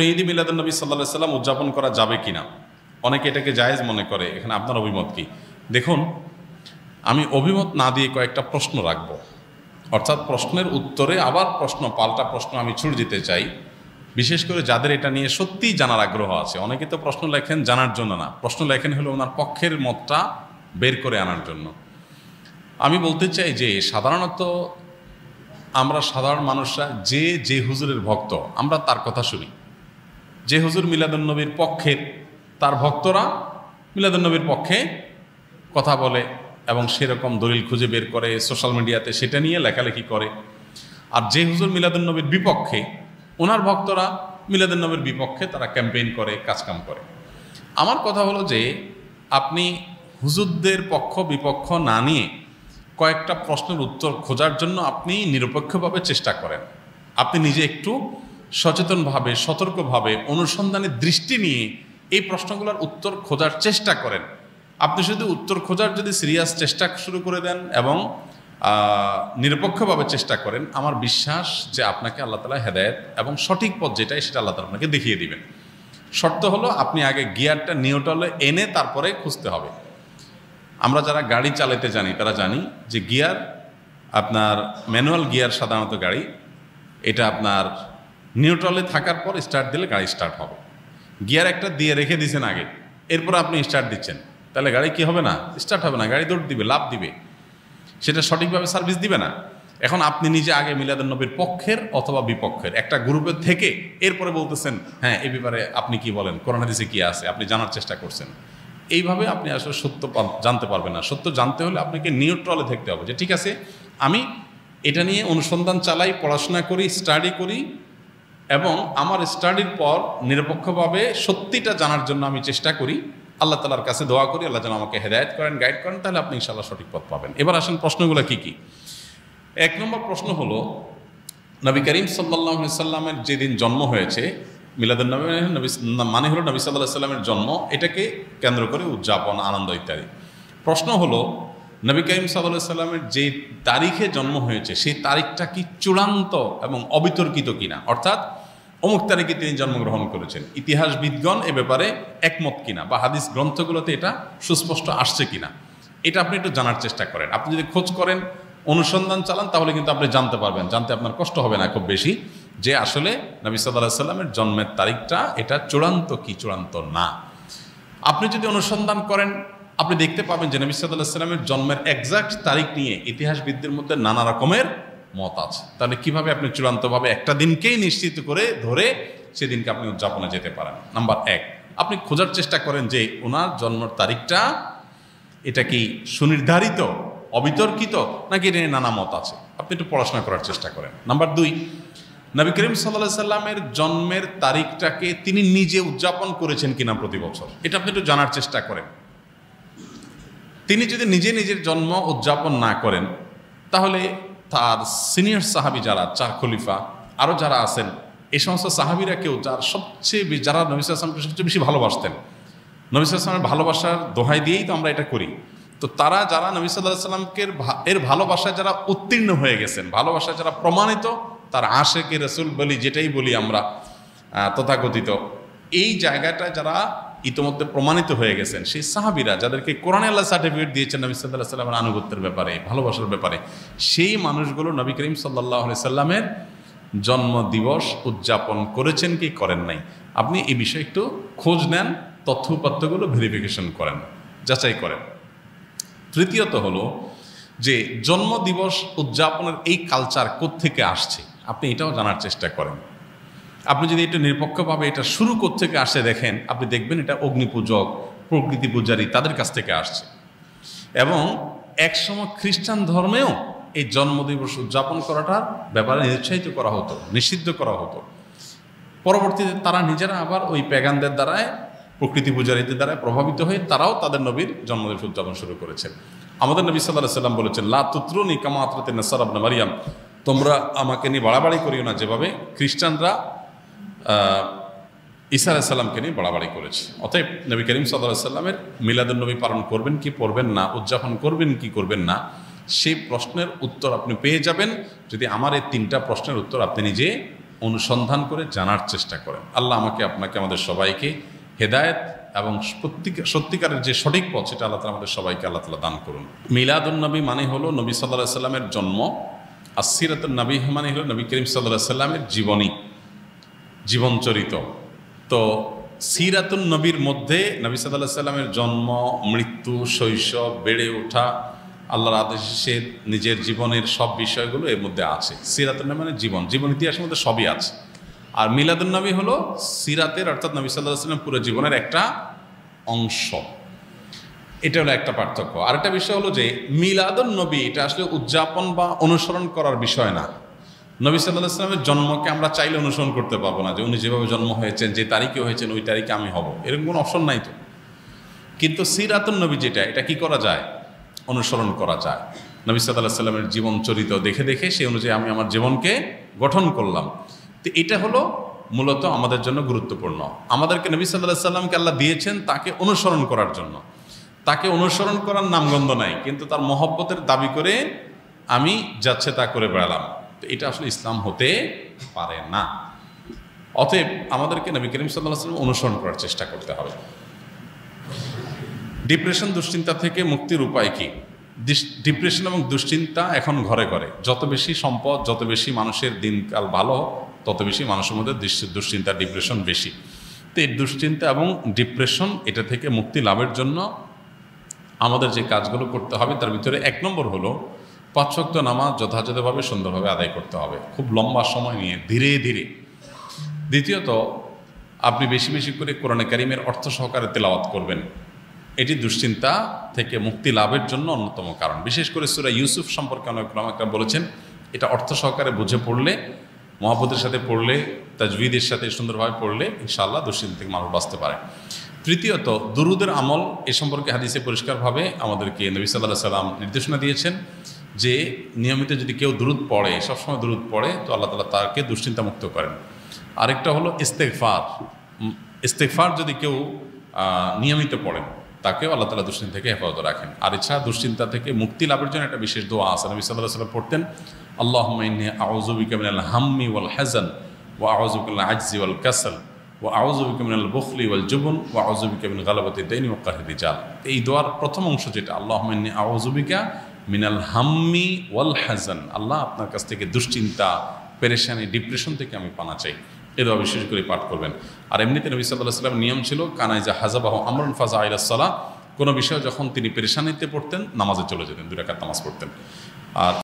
ঈদ মিলাদুন্নবী সাল্লাল্লাহু আলাইহি সাল্লাম উদযাপন করা যাবে কিনা, অনেকে এটাকে জায়েজ মনে করে। এখানে আপনার অভিমত কি? দেখুন, আমি অভিমত না দিয়ে কয়েকটা প্রশ্ন রাখব, অর্থাৎ প্রশ্নের উত্তরে আবার পাল্টা প্রশ্ন আমি ছুড়ে দিতে চাই, বিশেষ করে যাদের এটা নিয়ে সত্যিই জানার আগ্রহ আছে। অনেকে তো প্রশ্ন লেখেন জানার জন্য না, প্রশ্ন লেখেন হলো ওনার পক্ষের মতটা বের করে আনার জন্য। আমি বলতে চাই যে সাধারণত আমরা সাধারণ মানুষরা যে হুজুরের ভক্ত, আমরা তার কথা শুনি। যে হুজুর মিলাদুন্নবীর পক্ষের, তার ভক্তরা মিলাদুন্নবীর পক্ষে কথা বলে এবং সেরকম দলিল খুঁজে বের করে সোশ্যাল মিডিয়াতে সেটা নিয়ে লেখালেখি করে। আর যে হুজুর মিলাদুন্নবীর বিপক্ষে, ওনার ভক্তরা মিলাদুন্নবীর বিপক্ষে তারা ক্যাম্পেইন করে, কাজকাম করে। আমার কথা হলো যে আপনি হুজুরদের পক্ষ বিপক্ষ না নিয়ে কয়েকটা প্রশ্নের উত্তর খোঁজার জন্য আপনি নিরপেক্ষভাবে চেষ্টা করেন। আপনি নিজে একটু সচেতনভাবে, সতর্কভাবে, অনুসন্ধানের দৃষ্টি নিয়ে এই প্রশ্নগুলোর উত্তর খোঁজার চেষ্টা করেন। আপনি শুধু উত্তর খোঁজার যদি সিরিয়াস চেষ্টা শুরু করে দেন এবং নিরপেক্ষভাবে চেষ্টা করেন, আমার বিশ্বাস যে আপনাকে আল্লাহ তাআলা হেদায়েত এবং সঠিক পথ যেটাই সেটা আল্লাহ তাআলা আপনাকে দেখিয়ে দিবেন। শর্ত হলো আপনি আগে গিয়ারটা নিউট্রালে এনে তারপরে খুঁজতে হবে। আমরা যারা গাড়ি চালাতে জানি তারা জানি যে গিয়ার, আপনার ম্যানুয়াল গিয়ার সাধারণত গাড়ি, এটা আপনার নিউট্রালে থাকার পর স্টার্ট দিলে গাড়ি স্টার্ট হবে। গিয়ার একটা দিয়ে রেখে দিয়েছেন আগে, এরপর আপনি স্টার্ট দিচ্ছেন, তাহলে গাড়ি কি হবে না? স্টার্ট হবে না, গাড়ি দৌড় দিবে, লাফ দিবে, সেটা সঠিকভাবে সার্ভিস দিবে না। এখন আপনি নিজে আগে মিলাদুন্নবীর পক্ষের অথবা বিপক্ষের একটা গ্রুপের থেকে এরপরে বলতেছেন হ্যাঁ এই ব্যাপারে আপনি কি বলেন, কোরআন হাদিসে কি আছে, আপনি জানার চেষ্টা করছেন। এইভাবে আপনি আসলে সত্য জানতে পারবেন না। সত্য জানতে হলে আপনাকে নিউট্রালে থাকতে হবে যে ঠিক আছে, আমি এটা নিয়ে অনুসন্ধান চালাই, পড়াশোনা করি, স্টাডি করি এবং আমার স্টাডির পর নিরপেক্ষভাবে সত্যিটা জানার জন্য আমি চেষ্টা করি। আল্লাহ তাআলার কাছে দোয়া করি আল্লাহ যেন আমাকে হেদায়েত করেন, গাইড করেন, তাহলে আপনি ইনশাআল্লাহ সঠিক পথ পাবেন। এবার আসেন প্রশ্নগুলো কি কি। এক নম্বর প্রশ্ন হলো, নবী করিম সাল্লাল্লাহু আলাইহি সাল্লামের যেদিন জন্ম হয়েছে, মিলাদুন্নবী মানে হলো নবী সাল্লাল্লাহু আলাইহি সাল্লামের জন্ম, এটাকে কেন্দ্র করে উদযাপন, আনন্দ ইত্যাদি। প্রশ্ন হলো, নবী করিম সাল্লাল্লাহু আলাইহি সাল্লামের যে তারিখে জন্ম হয়েছে সেই তারিখটা কি চূড়ান্ত এবং অবিতর্কিত কিনা, অর্থাৎ অমুক তারিখে তিনি জন্মগ্রহণ করেছেন, ইতিহাসবিদগণ এ ব্যাপারে একমত কিনা বা হাদিস গ্রন্থগুলোতে এটা সুস্পষ্ট আসছে কিনা, এটা আপনি একটু জানার চেষ্টা করেন। আপনি যদি খোঁজ করেন, অনুসন্ধান চালান, তাহলে কিন্তু আপনি জানতে পারবেন, জানতে আপনার কষ্ট হবে না খুব বেশি, যে আসলে নবী সাল্লাল্লাহু আলাইহি সাল্লামের জন্মের তারিখটা এটা চূড়ান্ত কি চূড়ান্ত না। আপনি যদি অনুসন্ধান করেন, আপনি দেখতে পাবেন যে নবী সাল্লাল্লাহু আলাইহি সাল্লামের জন্মের এক্সাক্ট তারিখ নিয়ে ইতিহাসবিদদের মধ্যে নানা রকমের মত আছে। তাহলে কিভাবে আপনি চূড়ান্তভাবে একটা দিনকেই নিশ্চিত করে ধরে সেদিনকে আপনি উদযাপনে যেতে পারেন? নাম্বার এক, আপনি খোঁজার চেষ্টা করেন যে ওনার জন্মের তারিখটা এটা কি সুনির্ধারিত, অবিতর্কিত, নাকি এটা নিয়ে নানা মত আছে। আপনি একটু পড়াশোনা করার চেষ্টা করেন। নাম্বার দুই, নবী করিম সাল্লাল্লাহু আলাইহি সাল্লামের জন্মের তারিখটাকে তিনি নিজে উদযাপন করেছেন কিনা প্রতি বছর, এটা আপনি একটু জানার চেষ্টা করেন। তিনি যদি নিজে নিজের জন্ম উদযাপন না করেন, তাহলে তার সিনিয়র সাহাবী যারা, চার খলিফা আরও যারা আছেন, এই সমস্ত সাহাবীরা কেউ যারা নবী সাল্লাল্লাহু আলাইহি ওয়াসাল্লামকে সবচেয়ে বেশি ভালোবাসতেন, নবী সাল্লাল্লাহু আলাইহি ওয়াসাল্লামের ভালোবাসার দোহাই দিয়েই তো আমরা এটা করি, তো তারা যারা নবী সাল্লাল্লাহু আলাইহি ওয়াসাল্লামকে এর ভালোবাসায় যারা উত্তীর্ণ হয়ে গেছেন, ভালোবাসায় যারা প্রমাণিত, তার আশেকে রাসূল বলি, যেটাই বলি আমরা তথাকথিত, এই জায়গাটা যারা ইতোমধ্যে প্রমাণিত হয়ে গেছেন, সেই সাহাবীরা যাদেরকে কোরআনে আল্লাহ সার্টিফিকেট দিয়েছেন নবী সাল্লাল্লাহু আলাইহি ওয়াসাল্লামের আনুগত্যের ব্যাপারে, ভালোবাসার ব্যাপারে, সেই মানুষগুলো নবী করিম সাল্লাল্লাহু আলাইহি সাল্লামের জন্ম দিবস উদযাপন করেছেন কি করেন নাই, আপনি এই বিষয়ে একটু খোঁজ নেন, তথ্য উপাত্তগুলো ভেরিফিকেশন করেন, যাচাই করেন। তৃতীয়ত হলো যে জন্মদিবস উদযাপনের এই কালচার কোত্থেকে আসছে, আপনি এটাও জানার চেষ্টা করেন। আপনি যদি এটা নিরপেক্ষভাবে এটা শুরু কোত্থেকে আসছে দেখেন, আপনি দেখবেন এটা অগ্নিপূজক, প্রকৃতি পূজারী তাদের কাছ থেকে আসছে। এবং একসময় খ্রিস্টান ধর্মেও এই জন্মদিবস উদযাপন করাটার ব্যাপারে নিরুৎসাহিত করা হতো, নিষিদ্ধ করা হতো। পরবর্তীতে তারা নিজেরা আবার ওই প্যাগানদের দ্বারায়, প্রকৃতি পূজারীদের দ্বারা প্রভাবিত হয়ে তারাও তাদের নবীর জন্মদিবস উদযাপন শুরু করেছেন। আমাদের নবী সাল্লাল্লাহু আলাইহি ওয়াসাল্লাম বলেছেন, লা তুতরুনি কামা আতরাতিন নাসারা ইবনে মারইয়াম, তোমরা আমাকে নিয়ে বাড়াবাড়ি করিও না যেভাবে খ্রিস্টানরা ঈসা আলাইহিস সালামকে নিয়ে বাড়াবাড়ি করেছে। অতএব নবী করিম সাল্লাল্লাহু আলাইহি ওয়াসাল্লামের মিলাদুন্নবী পালন করবেন কি করবেন না, উদযাপন করবেন কি করবেন না, সেই প্রশ্নের উত্তর আপনি পেয়ে যাবেন যদি আমার এই তিনটা প্রশ্নের উত্তর আপনি নিজে অনুসন্ধান করে জানার চেষ্টা করেন। আল্লাহ আমাকে আপনাকে আমাদের সবাইকে হেদায়েত এবং সত্যিকারের যে সঠিক পথ সেটা আল্লাহ তাআলা আমাদের সবাইকে আল্লাহ তাআলা দান করুন। মিলাদুন নবী মানে হলো নবী সাল্লাল্লাহু আলাইহি সাল্লামের জন্ম, আর সিরাতুন নবী মানে হলো নবী করিম সাল্লাল্লাহু আলাইহি সাল্লামের জীবনী, জীবনচরিত। তো সিরাতুন নবীর মধ্যে নবী সাল্লাল্লাহু আলাইহি সাল্লামের জন্ম, মৃত্যু, শৈশব, বেড়ে ওঠা, আল্লাহর আদেশে নিজের জীবনের সব বিষয়গুলো এর মধ্যে আছে। সিরাতুন নবী মানে জীবন ইতিহাসের মধ্যে সবই আছে। আর মিলাদুন নবী হলো সিরাতের অর্থাৎ নবী সাল্লাল্লাহু আলাইহি সাল্লাম পুরো জীবনের একটা অংশ। এটা হলো একটা পার্থক্য। আরেকটা বিষয় হলো যে মিলাদুন নবী এটা আসলে উদযাপন বা অনুসরণ করার বিষয় না। নবী সাল্লাল্লাহু আলাইহি সাল্লামের জন্মকে আমরা চাইলে অনুসরণ করতে পারবো না, যে উনি যেভাবে জন্ম হয়েছেন, যে তারিখে হয়েছেন ওই তারিখে আমি হব, এরকম কোনো অপশন নাই তো। কিন্তু সিরাতুন নবী যেটা, এটা কি করা যায়? অনুসরণ করা যায়। নবী সাল্লাল্লাহু আলাইহি সাল্লামের জীবন চরিত্র দেখে দেখে সেই অনুযায়ী আমি আমার জীবনকে গঠন করলাম। তো এটা হলো মূলত আমাদের জন্য গুরুত্বপূর্ণ। আমাদেরকে নবী সাল্লাল্লাহু আলাইহি সাল্লামকে আল্লাহ দিয়েছেন তাকে অনুসরণ করার জন্য। তাকে অনুসরণ করার নামগন্ধ নাই, কিন্তু তার মহব্বতের দাবি করে আমি যাচ্ছে তা করে বেড়ালাম, তো এটা আসলে ইসলাম হতে পারে না। অতএব আমাদেরকে নবী করিম সাল্লাল্লাহু আলাইহি ওয়াসাল্লাম অনুসরণ করার চেষ্টা করতে হবে। ডিপ্রেশন, দুশ্চিন্তা থেকে মুক্তির উপায় কি? ডিপ্রেশন এবং দুশ্চিন্তা এখন ঘরে ঘরে। যত বেশি সম্পদ, যত বেশি মানুষের দিনকাল ভালো, তত বেশি মানুষের মধ্যে দুশ্চিন্তা, ডিপ্রেশন বেশি। তো এই দুশ্চিন্তা এবং ডিপ্রেশন এটা থেকে মুক্তি লাভের জন্য আমাদের যে কাজগুলো করতে হবে তার ভিতরে 1 নম্বর হলো 5 ওয়াক্ত নামাজ যথাযথভাবে সুন্দরভাবে আদায় করতে হবে, খুব লম্বা সময় নিয়ে, ধীরে ধীরে। দ্বিতীয়ত, আপনি বেশি বেশি করে কোরআনে কারিমের অর্থ সহকারে তেলাওয়াত করবেন। এটি দুশ্চিন্তা থেকে মুক্তি লাভের জন্য অন্যতম কারণ। বিশেষ করে সূরা ইউসুফ সম্পর্কে অনেক উলামায়ে বলেছেন, এটা অর্থ সহকারে বুঝে পড়লে, মহব্বতের সাথে পড়লে, তাজবিদের সাথে সুন্দরভাবে পড়লে ইনশাআল্লাহ দুশ্চিন্তা থেকে মানুষ বাঁচতে পারে। তৃতীয়ত, দুরুদের আমল। এ সম্পর্কে হাদিসে পরিষ্কারভাবে আমাদেরকে নবী সাল্লাল্লাহু আলাইহি সাল্লাম নির্দেশনা দিয়েছেন যে নিয়মিত যদি কেউ দুরুদ পড়ে, সবসময় দুরুদ পড়ে, তো আল্লাহ তাআলা তাকে দুশ্চিন্তা মুক্ত করেন। আরেকটা হলো ইস্তেগফার। ইস্তেগফার যদি কেউ নিয়মিত পড়েন, তাকেও আল্লাহ তাআলা দুশ্চিন্তা থেকে হেফাজত রাখেন। আর এছাড়া দুশ্চিন্তা থেকে মুক্তি লাভের জন্য একটা বিশেষ দোয়া আছে। নবী সাল্লাল্লাহু আলাইহি সাল্লাম পড়তেন, আল্লাহুম্মা ইন্নী আউযু বিকা মিনাল হাম্মি ওয়াল হাযান ওয়া আউযু বিকা মিনাল আজজি ওয়াল কাসাল ওয়া আউযু বিকা মিনাল বুখলি ওয়াল জুবন ওয়া আউযু বিকা মিন গালাবাতি দাইনি ওয়া কাহরি রিজাল। এই দোয়ার প্রথম অংশ যেটা, আল্লাহুম্মা ইন্নী আউযু বিকা মিনাল হাম্মি ওয়াল হাযান, আল্লাহ আপনার কাছ থেকে দুশ্চিন্তা, পেরেশানি, ডিপ্রেশন থেকে আমি পানা চাই। এ দোয়া বিশেষ করে পাঠ করবেন। আর এমনিতে নবী সাল্লাল্লাহু আলাইহি সাল্লামের নিয়ম ছিল, কানাইজা হাজাবাহু আমরুন ফাজা ইলাস সালাহ, কোনো বিষয় যখন তিনি পেরেশানিতে পড়তেন নামাজে চলে যেতেন, 2 রাকাত নামাজ পড়তেন। আর